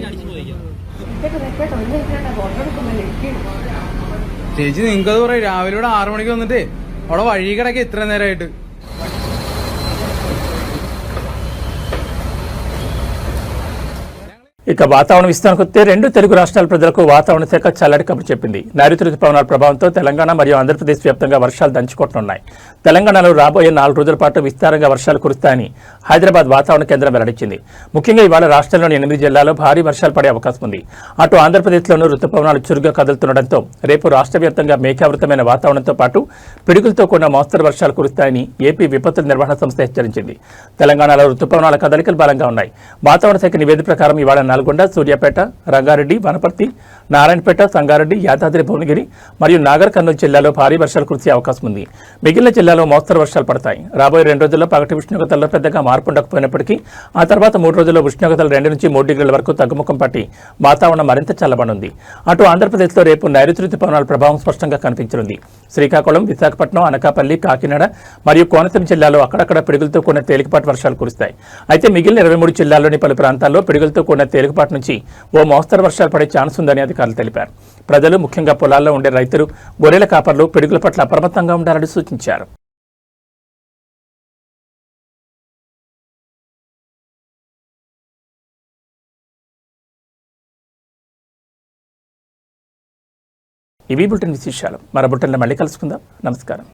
ചേച്ചി നിങ്ങൾക്കത് പറയാം, രാവിലെ ഇവിടെ 6 മണിക്ക് വന്നിട്ട് അവിടെ വഴി കിടക്കുക ഇത്ര നേരമായിട്ട്. ఇక వాతావరణ విస్తరణకు వస్తే 2 తెలుగు రాష్ట్రాల ప్రజలకు వాతావరణ శాఖ చల్లటి కబురు చెప్పింది. నైరుతి రుతుపవనాల ప్రభావంతో తెలంగాణ మరియు ఆంధ్రప్రదేశ్ వ్యాప్తంగా వర్షాలు దంచుకొట్టనున్నాయి. తెలంగాణలో రాబోయే 4 రోజుల పాటు విస్తారంగా వర్షాలు కురుస్తాయని హైదరాబాద్ వాతావరణ కేంద్రం వెల్లడించింది. ముఖ్యంగా ఇవాళ రాష్ట్రంలోని 8 జిల్లాల్లో భారీ వర్షాలు పడే అవకాశం ఉంది. అటు ఆంధ్రప్రదేశ్లోనూ రుతుపవనాలు చురుగ్గా కదులుతుండటంతో రేపు రాష్ట్ర వ్యాప్తంగా మేఘావృతమైన వాతావరణంతో పాటు పిడుగులతో కూడిన మోస్తరు వర్షాలు కురుస్తాయని ఏపీ విపత్తుల నిర్వహణ సంస్థ హెచ్చరించింది. తెలంగాణలో రుతుపవనాల కదలికలు బలంగా ఉన్నాయి. వాతావరణ శాఖ నివేదిక ప్రకారం ఇవాళ నల్గొండ, సూర్యాపేట, రంగారెడ్డి, వనపర్తి, నారాయణపేట, సంగారెడ్డి, యాదాద్రి భువనగిరి మరియు నాగర్ కర్నూలు జిల్లాలో భారీ వర్షాలు కురిసే అవకాశం ఉంది. మిగిలిన జిల్లాలో మోస్తరు వర్షాలు పడతాయి. రాబోయే 2 రోజుల్లో పగటి ఉష్ణోగ్రతల్లో పెద్దగా మార్పు ఉండకపోయినప్పటికీ ఆ తర్వాత 3 రోజుల్లో ఉష్ణోగ్రతలు 2 నుంచి 3 డిగ్రీల వరకు తగ్గుముఖం పట్టి వాతావరణం మరింత చల్లబడింది. అటు ఆంధ్రప్రదేశ్లో రేపు నైరుతి రుతుపవనాల ప్రభావం స్పష్టంగా కనిపించనుంది. శ్రీకాకుళం, విశాఖపట్నం, అనకాపల్లి, కాకినాడ మరియు కోనసీమ జిల్లాలో అక్కడక్కడ పిడుగులతో కూడిన తేలికపాటి వర్షాలు కురుస్తాయి. అయితే మిగిలిన 23 జిల్లాల్లోని పలు ప్రాంతాల్లో పిడుగులతో కూడిన తేలికపాటి నుంచి ఓ మోస్తరు వర్షాలు పడే ఛాన్స్ ఉందని అధికారులు తెలిపారు. ప్రజలు, ముఖ్యంగా పొలాల్లో ఉండే రైతులు, గొర్రెల కాపర్లు పిడుగుల పట్ల అప్రమత్తంగా ఉండాలని సూచించారు. ఇవి బులెటిన్ విశేషాలు. మరో బులెటిన్లో మళ్ళీ కలుసుకుందాం. నమస్కారం.